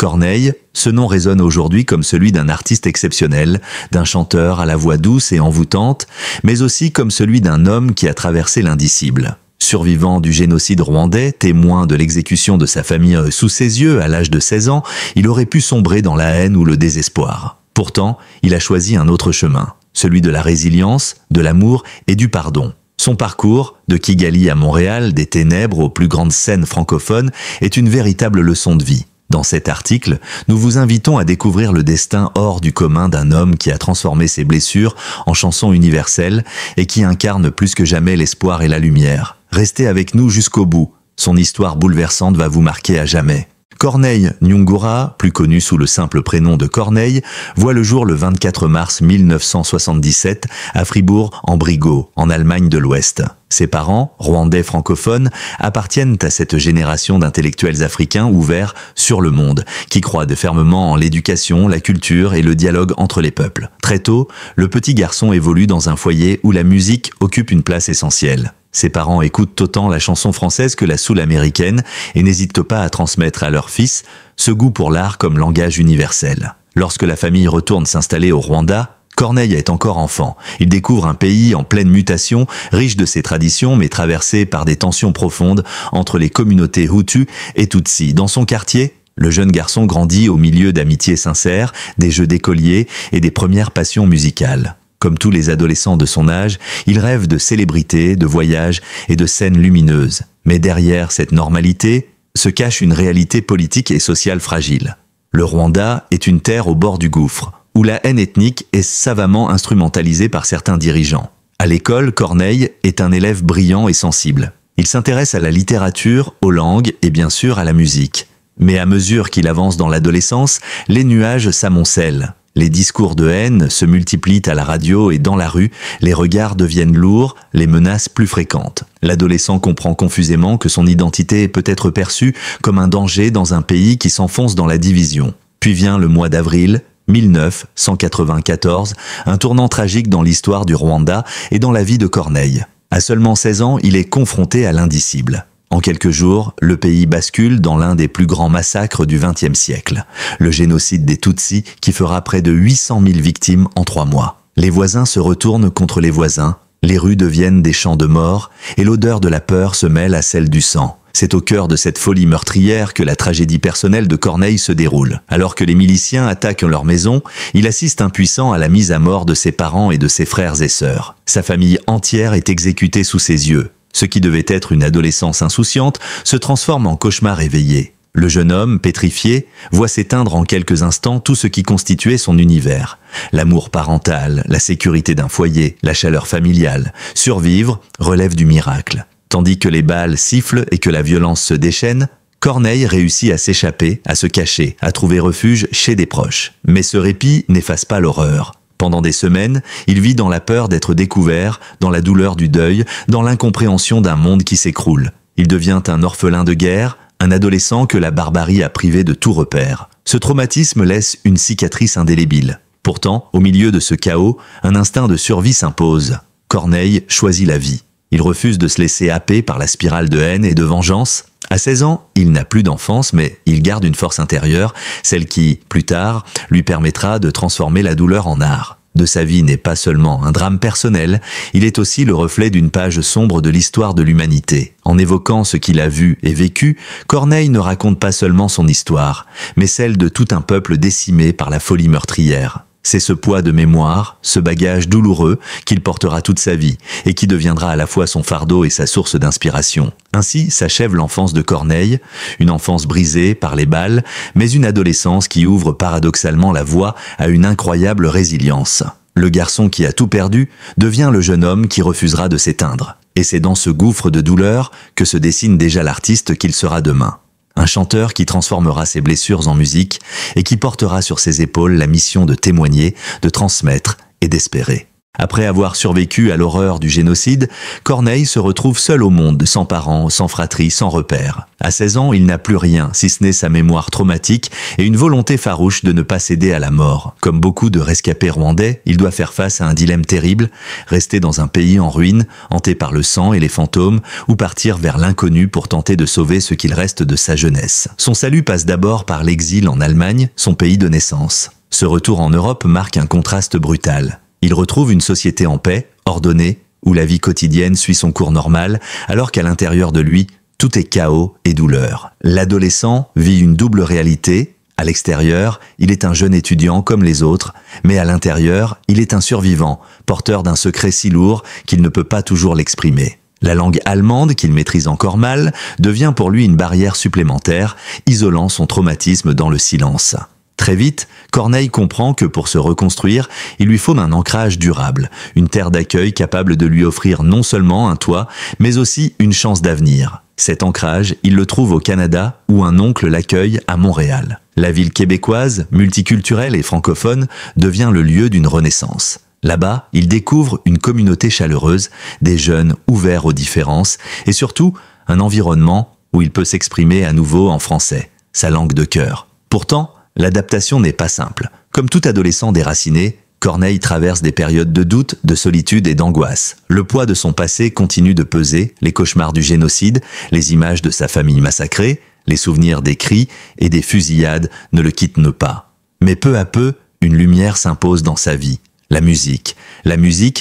Corneille, ce nom résonne aujourd'hui comme celui d'un artiste exceptionnel, d'un chanteur à la voix douce et envoûtante, mais aussi comme celui d'un homme qui a traversé l'indicible. Survivant du génocide rwandais, témoin de l'exécution de sa famille sous ses yeux à l'âge de 16 ans, il aurait pu sombrer dans la haine ou le désespoir. Pourtant, il a choisi un autre chemin, celui de la résilience, de l'amour et du pardon. Son parcours, de Kigali à Montréal, des ténèbres aux plus grandes scènes francophones, est une véritable leçon de vie. Dans cet article, nous vous invitons à découvrir le destin hors du commun d'un homme qui a transformé ses blessures en chansons universelles et qui incarne plus que jamais l'espoir et la lumière. Restez avec nous jusqu'au bout. Son histoire bouleversante va vous marquer à jamais. Corneille Nyungura, plus connu sous le simple prénom de Corneille, voit le jour le 24 mars 1977 à Fribourg-en-Brisgau, en Allemagne de l'Ouest. Ses parents, rwandais francophones, appartiennent à cette génération d'intellectuels africains ouverts sur le monde, qui croient fermement en l'éducation, la culture et le dialogue entre les peuples. Très tôt, le petit garçon évolue dans un foyer où la musique occupe une place essentielle. Ses parents écoutent autant la chanson française que la soul américaine et n'hésitent pas à transmettre à leur fils ce goût pour l'art comme langage universel. Lorsque la famille retourne s'installer au Rwanda, Corneille est encore enfant. Il découvre un pays en pleine mutation, riche de ses traditions mais traversé par des tensions profondes entre les communautés Hutu et Tutsi. Dans son quartier, le jeune garçon grandit au milieu d'amitiés sincères, des jeux d'écoliers et des premières passions musicales. Comme tous les adolescents de son âge, il rêve de célébrités, de voyages et de scènes lumineuses. Mais derrière cette normalité se cache une réalité politique et sociale fragile. Le Rwanda est une terre au bord du gouffre, où la haine ethnique est savamment instrumentalisée par certains dirigeants. À l'école, Corneille est un élève brillant et sensible. Il s'intéresse à la littérature, aux langues et bien sûr à la musique. Mais à mesure qu'il avance dans l'adolescence, les nuages s'amoncellent. Les discours de haine se multiplient à la radio et dans la rue, les regards deviennent lourds, les menaces plus fréquentes. L'adolescent comprend confusément que son identité peut être perçue comme un danger dans un pays qui s'enfonce dans la division. Puis vient le mois d'avril 1994, un tournant tragique dans l'histoire du Rwanda et dans la vie de Corneille. À seulement 16 ans, il est confronté à l'indicible. En quelques jours, le pays bascule dans l'un des plus grands massacres du XXe siècle, le génocide des Tutsis qui fera près de 800 000 victimes en 3 mois. Les voisins se retournent contre les voisins, les rues deviennent des champs de mort et l'odeur de la peur se mêle à celle du sang. C'est au cœur de cette folie meurtrière que la tragédie personnelle de Corneille se déroule. Alors que les miliciens attaquent leur maison, il assiste impuissant à la mise à mort de ses parents et de ses frères et sœurs. Sa famille entière est exécutée sous ses yeux. Ce qui devait être une adolescence insouciante se transforme en cauchemar éveillé. Le jeune homme, pétrifié, voit s'éteindre en quelques instants tout ce qui constituait son univers. L'amour parental, la sécurité d'un foyer, la chaleur familiale. Survivre relève du miracle. Tandis que les balles sifflent et que la violence se déchaîne, Corneille réussit à s'échapper, à se cacher, à trouver refuge chez des proches. Mais ce répit n'efface pas l'horreur. Pendant des semaines, il vit dans la peur d'être découvert, dans la douleur du deuil, dans l'incompréhension d'un monde qui s'écroule. Il devient un orphelin de guerre, un adolescent que la barbarie a privé de tout repère. Ce traumatisme laisse une cicatrice indélébile. Pourtant, au milieu de ce chaos, un instinct de survie s'impose. Corneille choisit la vie. Il refuse de se laisser happer par la spirale de haine et de vengeance. À 16 ans, il n'a plus d'enfance, mais il garde une force intérieure, celle qui, plus tard, lui permettra de transformer la douleur en art. De sa vie n'est pas seulement un drame personnel, il est aussi le reflet d'une page sombre de l'histoire de l'humanité. En évoquant ce qu'il a vu et vécu, Corneille ne raconte pas seulement son histoire, mais celle de tout un peuple décimé par la folie meurtrière. C'est ce poids de mémoire, ce bagage douloureux qu'il portera toute sa vie et qui deviendra à la fois son fardeau et sa source d'inspiration. Ainsi s'achève l'enfance de Corneille, une enfance brisée par les balles, mais une adolescence qui ouvre paradoxalement la voie à une incroyable résilience. Le garçon qui a tout perdu devient le jeune homme qui refusera de s'éteindre. Et c'est dans ce gouffre de douleur que se dessine déjà l'artiste qu'il sera demain. Un chanteur qui transformera ses blessures en musique et qui portera sur ses épaules la mission de témoigner, de transmettre et d'espérer. Après avoir survécu à l'horreur du génocide, Corneille se retrouve seul au monde, sans parents, sans fratrie, sans repères. À 16 ans, il n'a plus rien, si ce n'est sa mémoire traumatique et une volonté farouche de ne pas céder à la mort. Comme beaucoup de rescapés rwandais, il doit faire face à un dilemme terrible, rester dans un pays en ruine, hanté par le sang et les fantômes, ou partir vers l'inconnu pour tenter de sauver ce qu'il reste de sa jeunesse. Son salut passe d'abord par l'exil en Allemagne, son pays de naissance. Ce retour en Europe marque un contraste brutal. Il retrouve une société en paix, ordonnée, où la vie quotidienne suit son cours normal, alors qu'à l'intérieur de lui, tout est chaos et douleur. L'adolescent vit une double réalité. À l'extérieur, il est un jeune étudiant comme les autres, mais à l'intérieur, il est un survivant, porteur d'un secret si lourd qu'il ne peut pas toujours l'exprimer. La langue allemande, qu'il maîtrise encore mal, devient pour lui une barrière supplémentaire, isolant son traumatisme dans le silence. Très vite, Corneille comprend que pour se reconstruire, il lui faut un ancrage durable, une terre d'accueil capable de lui offrir non seulement un toit, mais aussi une chance d'avenir. Cet ancrage, il le trouve au Canada, où un oncle l'accueille à Montréal. La ville québécoise, multiculturelle et francophone, devient le lieu d'une renaissance. Là-bas, il découvre une communauté chaleureuse, des jeunes ouverts aux différences, et surtout, un environnement où il peut s'exprimer à nouveau en français, sa langue de cœur. Pourtant, l'adaptation n'est pas simple. Comme tout adolescent déraciné, Corneille traverse des périodes de doute, de solitude et d'angoisse. Le poids de son passé continue de peser, les cauchemars du génocide, les images de sa famille massacrée, les souvenirs des cris et des fusillades ne le quittent pas. Mais peu à peu, une lumière s'impose dans sa vie. La musique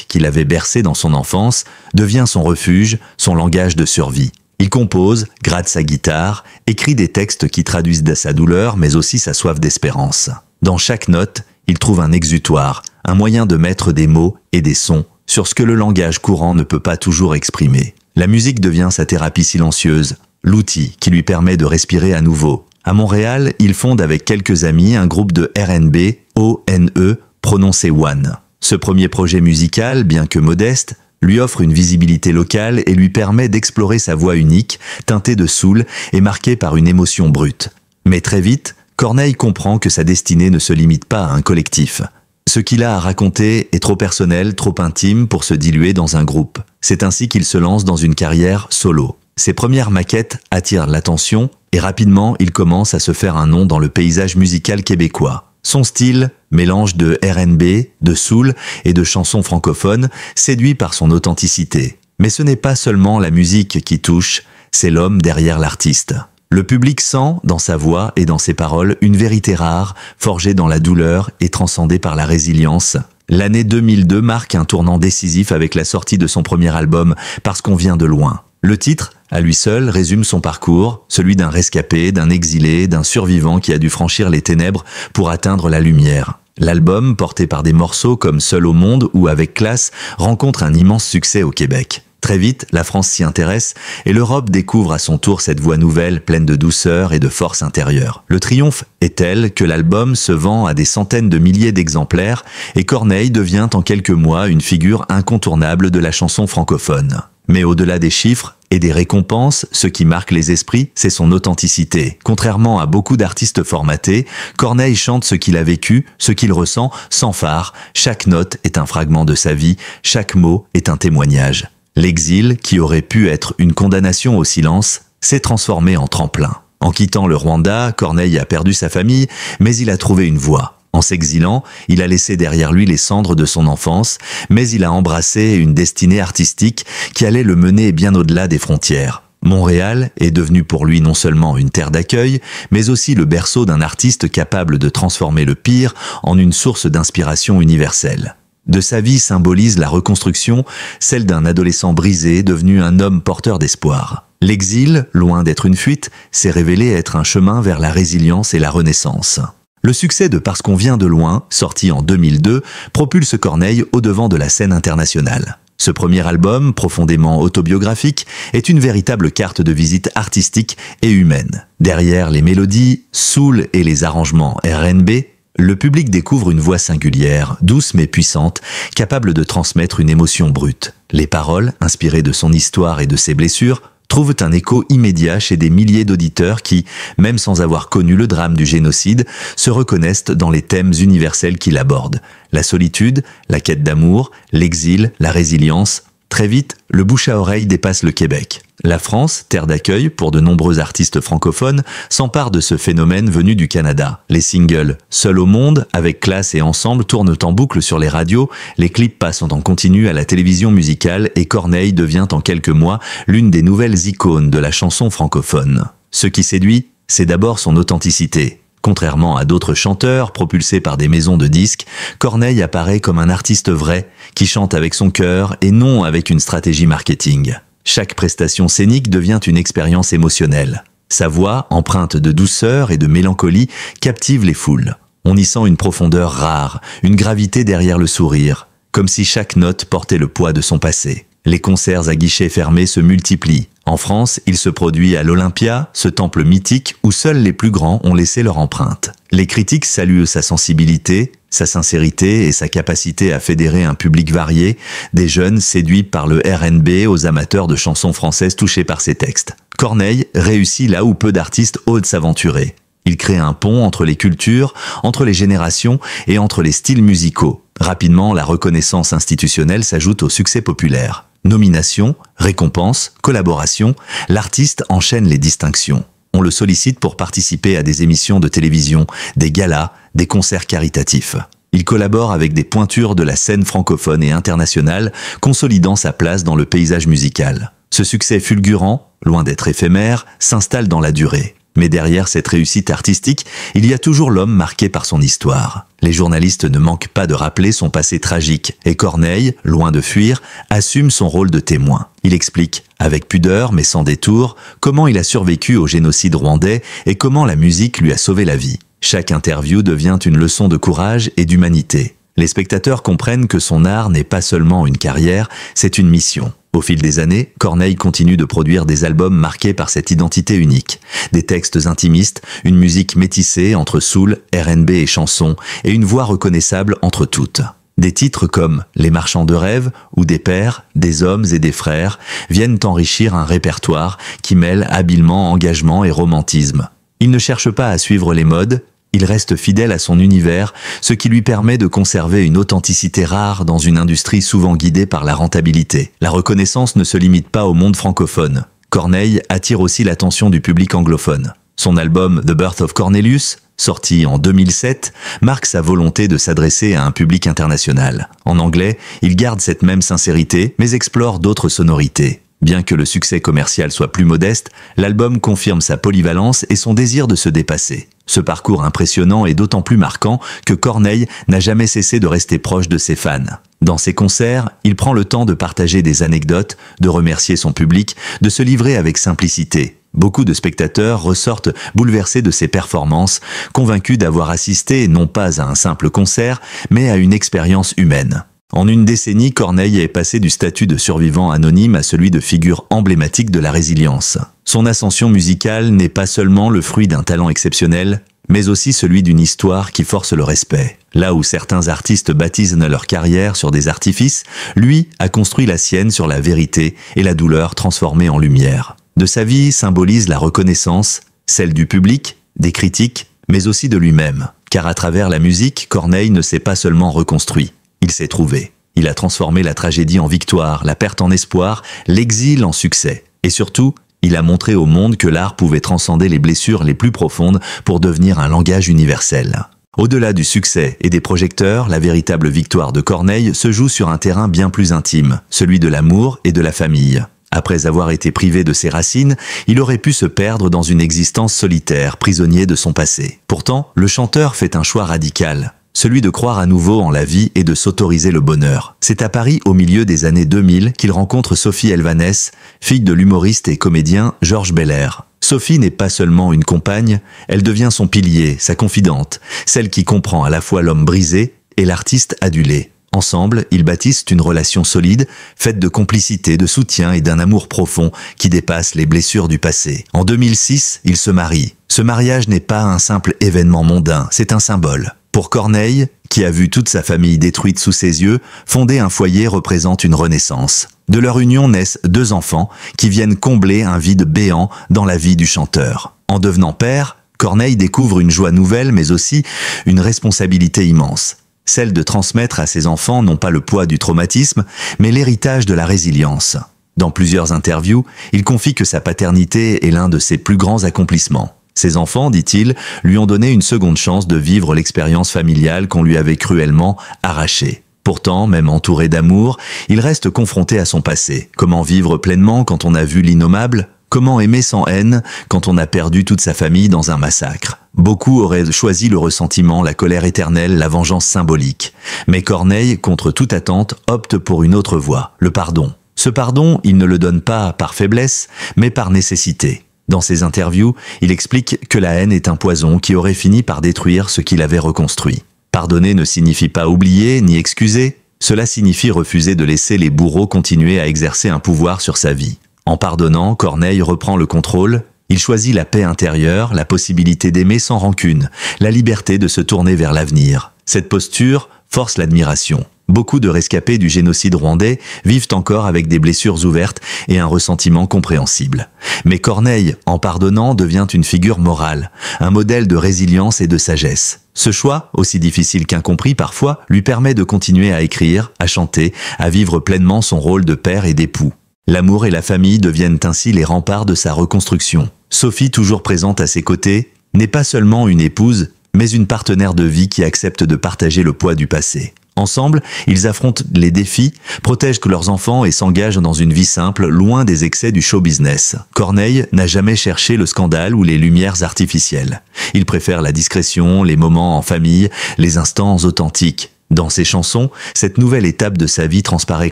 qu'il avait bercée dans son enfance, devient son refuge, son langage de survie. Il compose, gratte sa guitare, écrit des textes qui traduisent sa douleur, mais aussi sa soif d'espérance. Dans chaque note, il trouve un exutoire, un moyen de mettre des mots et des sons sur ce que le langage courant ne peut pas toujours exprimer. La musique devient sa thérapie silencieuse, l'outil qui lui permet de respirer à nouveau. À Montréal, il fonde avec quelques amis un groupe de R&B, O-N-E, prononcé One. Ce premier projet musical, bien que modeste, lui offre une visibilité locale et lui permet d'explorer sa voix unique, teintée de soul et marquée par une émotion brute. Mais très vite, Corneille comprend que sa destinée ne se limite pas à un collectif. Ce qu'il a à raconter est trop personnel, trop intime pour se diluer dans un groupe. C'est ainsi qu'il se lance dans une carrière solo. Ses premières maquettes attirent l'attention et rapidement il commence à se faire un nom dans le paysage musical québécois. Son style, mélange de R&B, de soul et de chansons francophones, séduit par son authenticité. Mais ce n'est pas seulement la musique qui touche, c'est l'homme derrière l'artiste. Le public sent, dans sa voix et dans ses paroles, une vérité rare, forgée dans la douleur et transcendée par la résilience. L'année 2002 marque un tournant décisif avec la sortie de son premier album « Parce qu'on vient de loin ». Le titre, à lui seul, résume son parcours, celui d'un rescapé, d'un exilé, d'un survivant qui a dû franchir les ténèbres pour atteindre la lumière. L'album, porté par des morceaux comme Seul au monde ou Avec classe, rencontre un immense succès au Québec. Très vite, la France s'y intéresse et l'Europe découvre à son tour cette voix nouvelle pleine de douceur et de force intérieure. Le triomphe est tel que l'album se vend à des centaines de milliers d'exemplaires et Corneille devient en quelques mois une figure incontournable de la chanson francophone. Mais au-delà des chiffres et des récompenses, ce qui marque les esprits, c'est son authenticité. Contrairement à beaucoup d'artistes formatés, Corneille chante ce qu'il a vécu, ce qu'il ressent, sans phare. Chaque note est un fragment de sa vie, chaque mot est un témoignage. L'exil, qui aurait pu être une condamnation au silence, s'est transformé en tremplin. En quittant le Rwanda, Corneille a perdu sa famille, mais il a trouvé une voie. En s'exilant, il a laissé derrière lui les cendres de son enfance, mais il a embrassé une destinée artistique qui allait le mener bien au-delà des frontières. Montréal est devenu pour lui non seulement une terre d'accueil, mais aussi le berceau d'un artiste capable de transformer le pire en une source d'inspiration universelle. De sa vie symbolise la reconstruction, celle d'un adolescent brisé devenu un homme porteur d'espoir. L'exil, loin d'être une fuite, s'est révélé être un chemin vers la résilience et la renaissance. Le succès de Parce qu'on vient de loin, sorti en 2002, propulse Corneille au devant de la scène internationale. Ce premier album, profondément autobiographique, est une véritable carte de visite artistique et humaine. Derrière les mélodies, soul et les arrangements R&B, le public découvre une voix singulière, douce mais puissante, capable de transmettre une émotion brute. Les paroles, inspirées de son histoire et de ses blessures, trouvent un écho immédiat chez des milliers d'auditeurs qui, même sans avoir connu le drame du génocide, se reconnaissent dans les thèmes universels qu'il aborde. La solitude, la quête d'amour, l'exil, la résilience. Très vite, le bouche à oreille dépasse le Québec. La France, terre d'accueil pour de nombreux artistes francophones, s'empare de ce phénomène venu du Canada. Les singles « Seul au monde » avec Classe et Ensemble tournent en boucle sur les radios, les clips passent en continu à la télévision musicale et Corneille devient en quelques mois l'une des nouvelles icônes de la chanson francophone. Ce qui séduit, c'est d'abord son authenticité. Contrairement à d'autres chanteurs propulsés par des maisons de disques, Corneille apparaît comme un artiste vrai, qui chante avec son cœur et non avec une stratégie marketing. Chaque prestation scénique devient une expérience émotionnelle. Sa voix, empreinte de douceur et de mélancolie, captive les foules. On y sent une profondeur rare, une gravité derrière le sourire, comme si chaque note portait le poids de son passé. Les concerts à guichets fermés se multiplient. En France, il se produit à l'Olympia, ce temple mythique où seuls les plus grands ont laissé leur empreinte. Les critiques saluent sa sensibilité, sa sincérité et sa capacité à fédérer un public varié, des jeunes séduits par le R&B aux amateurs de chansons françaises touchés par ses textes. Corneille réussit là où peu d'artistes osent s'aventurer. Il crée un pont entre les cultures, entre les générations et entre les styles musicaux. Rapidement, la reconnaissance institutionnelle s'ajoute au succès populaire. Nomination, récompense, collaboration, l'artiste enchaîne les distinctions. On le sollicite pour participer à des émissions de télévision, des galas, des concerts caritatifs. Il collabore avec des pointures de la scène francophone et internationale, consolidant sa place dans le paysage musical. Ce succès fulgurant, loin d'être éphémère, s'installe dans la durée. Mais derrière cette réussite artistique, il y a toujours l'homme marqué par son histoire. Les journalistes ne manquent pas de rappeler son passé tragique, et Corneille, loin de fuir, assume son rôle de témoin. Il explique, avec pudeur mais sans détour, comment il a survécu au génocide rwandais et comment la musique lui a sauvé la vie. Chaque interview devient une leçon de courage et d'humanité. Les spectateurs comprennent que son art n'est pas seulement une carrière, c'est une mission. Au fil des années, Corneille continue de produire des albums marqués par cette identité unique. Des textes intimistes, une musique métissée entre soul, R&B et chansons, et une voix reconnaissable entre toutes. Des titres comme « Les marchands de rêves » ou « Des pères, des hommes et des frères » viennent enrichir un répertoire qui mêle habilement engagement et romantisme. Il ne cherche pas à suivre les modes, il reste fidèle à son univers, ce qui lui permet de conserver une authenticité rare dans une industrie souvent guidée par la rentabilité. La reconnaissance ne se limite pas au monde francophone. Corneille attire aussi l'attention du public anglophone. Son album The Birth of Cornelius, sorti en 2007, marque sa volonté de s'adresser à un public international. En anglais, il garde cette même sincérité, mais explore d'autres sonorités. Bien que le succès commercial soit plus modeste, l'album confirme sa polyvalence et son désir de se dépasser. Ce parcours impressionnant est d'autant plus marquant que Corneille n'a jamais cessé de rester proche de ses fans. Dans ses concerts, il prend le temps de partager des anecdotes, de remercier son public, de se livrer avec simplicité. Beaucoup de spectateurs ressortent bouleversés de ses performances, convaincus d'avoir assisté non pas à un simple concert, mais à une expérience humaine. En une décennie, Corneille est passé du statut de survivant anonyme à celui de figure emblématique de la résilience. Son ascension musicale n'est pas seulement le fruit d'un talent exceptionnel, mais aussi celui d'une histoire qui force le respect. Là où certains artistes baptisent leur carrière sur des artifices, lui a construit la sienne sur la vérité et la douleur transformée en lumière. De sa vie symbolise la reconnaissance, celle du public, des critiques, mais aussi de lui-même. Car à travers la musique, Corneille ne s'est pas seulement reconstruit. Il s'est trouvé. Il a transformé la tragédie en victoire, la perte en espoir, l'exil en succès. Et surtout, il a montré au monde que l'art pouvait transcender les blessures les plus profondes pour devenir un langage universel. Au-delà du succès et des projecteurs, la véritable victoire de Corneille se joue sur un terrain bien plus intime, celui de l'amour et de la famille. Après avoir été privé de ses racines, il aurait pu se perdre dans une existence solitaire, prisonnier de son passé. Pourtant, le chanteur fait un choix radical. Celui de croire à nouveau en la vie et de s'autoriser le bonheur. C'est à Paris, au milieu des années 2000, qu'il rencontre Sophie Elvanès, fille de l'humoriste et comédien Georges Belair. Sophie n'est pas seulement une compagne, elle devient son pilier, sa confidente, celle qui comprend à la fois l'homme brisé et l'artiste adulé. Ensemble, ils bâtissent une relation solide, faite de complicité, de soutien et d'un amour profond qui dépasse les blessures du passé. En 2006, ils se marient. Ce mariage n'est pas un simple événement mondain, c'est un symbole. Pour Corneille, qui a vu toute sa famille détruite sous ses yeux, fonder un foyer représente une renaissance. De leur union naissent 2 enfants qui viennent combler un vide béant dans la vie du chanteur. En devenant père, Corneille découvre une joie nouvelle mais aussi une responsabilité immense. Celle de transmettre à ses enfants non pas le poids du traumatisme, mais l'héritage de la résilience. Dans plusieurs interviews, il confie que sa paternité est l'un de ses plus grands accomplissements. Ses enfants, dit-il, lui ont donné une seconde chance de vivre l'expérience familiale qu'on lui avait cruellement arrachée. Pourtant, même entouré d'amour, il reste confronté à son passé. Comment vivre pleinement quand on a vu l'innommable ? Comment aimer sans haine quand on a perdu toute sa famille dans un massacre ? Beaucoup auraient choisi le ressentiment, la colère éternelle, la vengeance symbolique. Mais Corneille, contre toute attente, opte pour une autre voie, le pardon. Ce pardon, il ne le donne pas par faiblesse, mais par nécessité. Dans ses interviews, il explique que la haine est un poison qui aurait fini par détruire ce qu'il avait reconstruit. Pardonner ne signifie pas oublier ni excuser, cela signifie refuser de laisser les bourreaux continuer à exercer un pouvoir sur sa vie. En pardonnant, Corneille reprend le contrôle, il choisit la paix intérieure, la possibilité d'aimer sans rancune, la liberté de se tourner vers l'avenir. Cette posture force l'admiration. Beaucoup de rescapés du génocide rwandais vivent encore avec des blessures ouvertes et un ressentiment compréhensible. Mais Corneille, en pardonnant, devient une figure morale, un modèle de résilience et de sagesse. Ce choix, aussi difficile qu'incompris parfois, lui permet de continuer à écrire, à chanter, à vivre pleinement son rôle de père et d'époux. L'amour et la famille deviennent ainsi les remparts de sa reconstruction. Sophie, toujours présente à ses côtés, n'est pas seulement une épouse, mais une partenaire de vie qui accepte de partager le poids du passé. Ensemble, ils affrontent les défis, protègent leurs enfants et s'engagent dans une vie simple, loin des excès du show business. Corneille n'a jamais cherché le scandale ou les lumières artificielles. Il préfère la discrétion, les moments en famille, les instants authentiques. Dans ses chansons, cette nouvelle étape de sa vie transparaît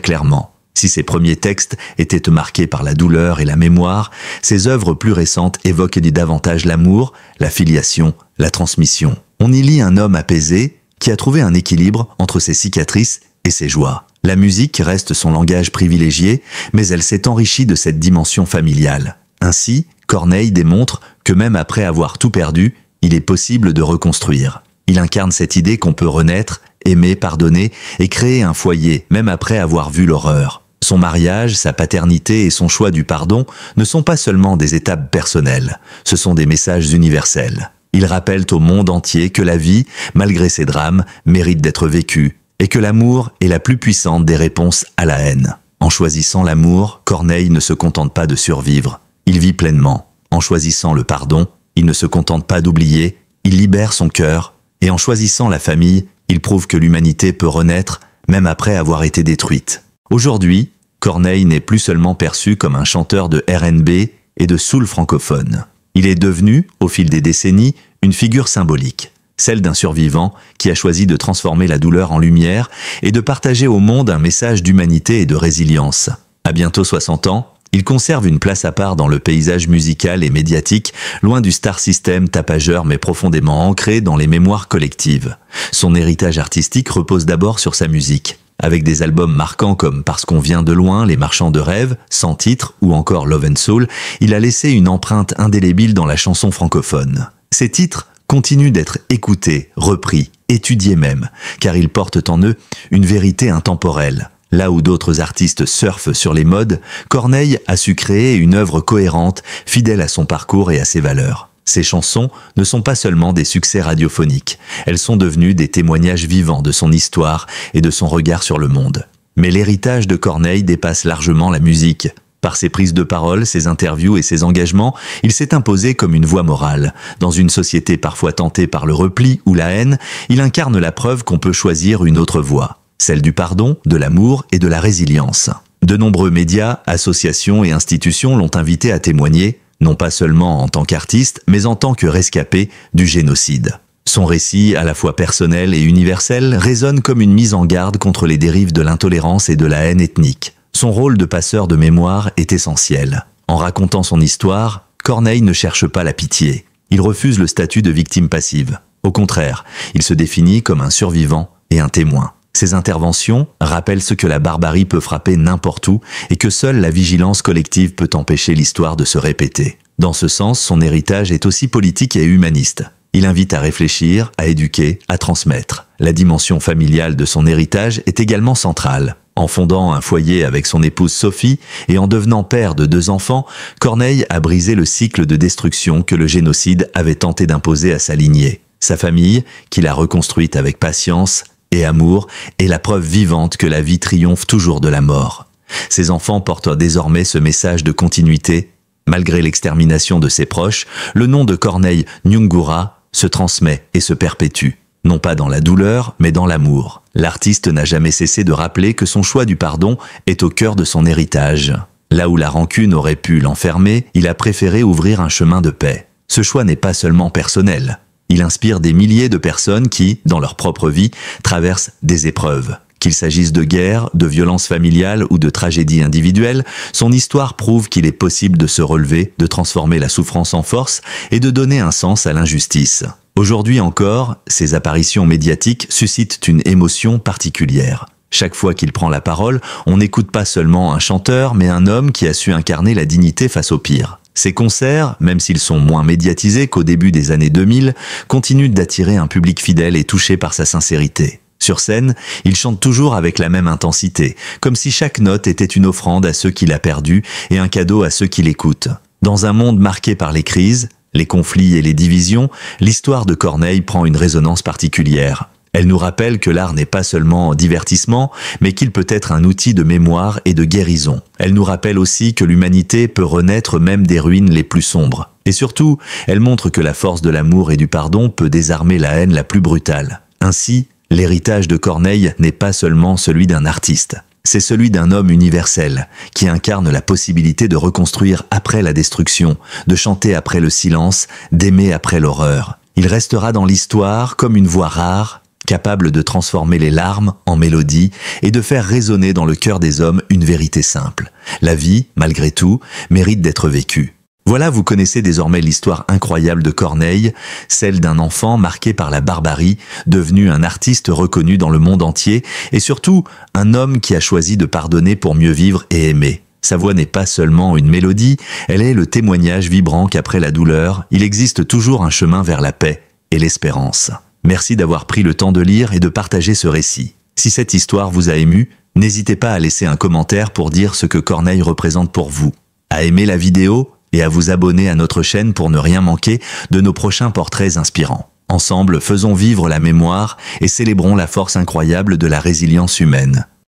clairement. Si ses premiers textes étaient marqués par la douleur et la mémoire, ses œuvres plus récentes évoquent davantage l'amour, la filiation, la transmission. On y lit un homme apaisé, qui a trouvé un équilibre entre ses cicatrices et ses joies. La musique reste son langage privilégié, mais elle s'est enrichie de cette dimension familiale. Ainsi, Corneille démontre que même après avoir tout perdu, il est possible de reconstruire. Il incarne cette idée qu'on peut renaître, aimer, pardonner et créer un foyer, même après avoir vu l'horreur. Son mariage, sa paternité et son choix du pardon ne sont pas seulement des étapes personnelles, ce sont des messages universels. Ils rappellent au monde entier que la vie, malgré ses drames, mérite d'être vécue, et que l'amour est la plus puissante des réponses à la haine. En choisissant l'amour, Corneille ne se contente pas de survivre, il vit pleinement. En choisissant le pardon, il ne se contente pas d'oublier, il libère son cœur, et en choisissant la famille, il prouve que l'humanité peut renaître, même après avoir été détruite. Aujourd'hui, Corneille n'est plus seulement perçu comme un chanteur de R&B et de soul francophone. Il est devenu, au fil des décennies, une figure symbolique, celle d'un survivant qui a choisi de transformer la douleur en lumière et de partager au monde un message d'humanité et de résilience. À bientôt 60 ans, il conserve une place à part dans le paysage musical et médiatique, loin du star system tapageur mais profondément ancré dans les mémoires collectives. Son héritage artistique repose d'abord sur sa musique. Avec des albums marquants comme Parce qu'on vient de loin, Les marchands de rêve, Sans titre ou encore Love and Soul, il a laissé une empreinte indélébile dans la chanson francophone. Ces titres continuent d'être écoutés, repris, étudiés même, car ils portent en eux une vérité intemporelle. Là où d'autres artistes surfent sur les modes, Corneille a su créer une œuvre cohérente, fidèle à son parcours et à ses valeurs. Ces chansons ne sont pas seulement des succès radiophoniques, elles sont devenues des témoignages vivants de son histoire et de son regard sur le monde. Mais l'héritage de Corneille dépasse largement la musique. Par ses prises de parole, ses interviews et ses engagements, il s'est imposé comme une voix morale. Dans une société parfois tentée par le repli ou la haine, il incarne la preuve qu'on peut choisir une autre voie, celle du pardon, de l'amour et de la résilience. De nombreux médias, associations et institutions l'ont invité à témoigner, non pas seulement en tant qu'artiste, mais en tant que rescapé du génocide. Son récit, à la fois personnel et universel, résonne comme une mise en garde contre les dérives de l'intolérance et de la haine ethnique. Son rôle de passeur de mémoire est essentiel. En racontant son histoire, Corneille ne cherche pas la pitié. Il refuse le statut de victime passive. Au contraire, il se définit comme un survivant et un témoin. Ses interventions rappellent ce que la barbarie peut frapper n'importe où et que seule la vigilance collective peut empêcher l'histoire de se répéter. Dans ce sens, son héritage est aussi politique et humaniste. Il invite à réfléchir, à éduquer, à transmettre. La dimension familiale de son héritage est également centrale. En fondant un foyer avec son épouse Sophie et en devenant père de 2 enfants, Corneille a brisé le cycle de destruction que le génocide avait tenté d'imposer à sa lignée. Sa famille, qu'il a reconstruite avec patience et amour, est la preuve vivante que la vie triomphe toujours de la mort. Ses enfants portent désormais ce message de continuité. Malgré l'extermination de ses proches, le nom de Corneille Nyungura se transmet et se perpétue. Non pas dans la douleur, mais dans l'amour. L'artiste n'a jamais cessé de rappeler que son choix du pardon est au cœur de son héritage. Là où la rancune aurait pu l'enfermer, il a préféré ouvrir un chemin de paix. Ce choix n'est pas seulement personnel. Il inspire des milliers de personnes qui, dans leur propre vie, traversent des épreuves. Qu'il s'agisse de guerre, de violences familiales ou de tragédies individuelles, son histoire prouve qu'il est possible de se relever, de transformer la souffrance en force et de donner un sens à l'injustice. Aujourd'hui encore, ses apparitions médiatiques suscitent une émotion particulière. Chaque fois qu'il prend la parole, on n'écoute pas seulement un chanteur, mais un homme qui a su incarner la dignité face au pire. Ses concerts, même s'ils sont moins médiatisés qu'au début des années 2000, continuent d'attirer un public fidèle et touché par sa sincérité. Sur scène, il chante toujours avec la même intensité, comme si chaque note était une offrande à ceux qui l'a perdu et un cadeau à ceux qui l'écoutent. Dans un monde marqué par les crises, les conflits et les divisions, l'histoire de Corneille prend une résonance particulière. Elle nous rappelle que l'art n'est pas seulement divertissement, mais qu'il peut être un outil de mémoire et de guérison. Elle nous rappelle aussi que l'humanité peut renaître même des ruines les plus sombres. Et surtout, elle montre que la force de l'amour et du pardon peut désarmer la haine la plus brutale. Ainsi, l'héritage de Corneille n'est pas seulement celui d'un artiste. C'est celui d'un homme universel, qui incarne la possibilité de reconstruire après la destruction, de chanter après le silence, d'aimer après l'horreur. Il restera dans l'histoire comme une voix rare, capable de transformer les larmes en mélodie et de faire résonner dans le cœur des hommes une vérité simple. La vie, malgré tout, mérite d'être vécue. Voilà, vous connaissez désormais l'histoire incroyable de Corneille, celle d'un enfant marqué par la barbarie, devenu un artiste reconnu dans le monde entier, et surtout un homme qui a choisi de pardonner pour mieux vivre et aimer. Sa voix n'est pas seulement une mélodie, elle est le témoignage vibrant qu'après la douleur, il existe toujours un chemin vers la paix et l'espérance. Merci d'avoir pris le temps de lire et de partager ce récit. Si cette histoire vous a ému, n'hésitez pas à laisser un commentaire pour dire ce que Corneille représente pour vous, à aimer la vidéo et à vous abonner à notre chaîne pour ne rien manquer de nos prochains portraits inspirants. Ensemble, faisons vivre la mémoire et célébrons la force incroyable de la résilience humaine.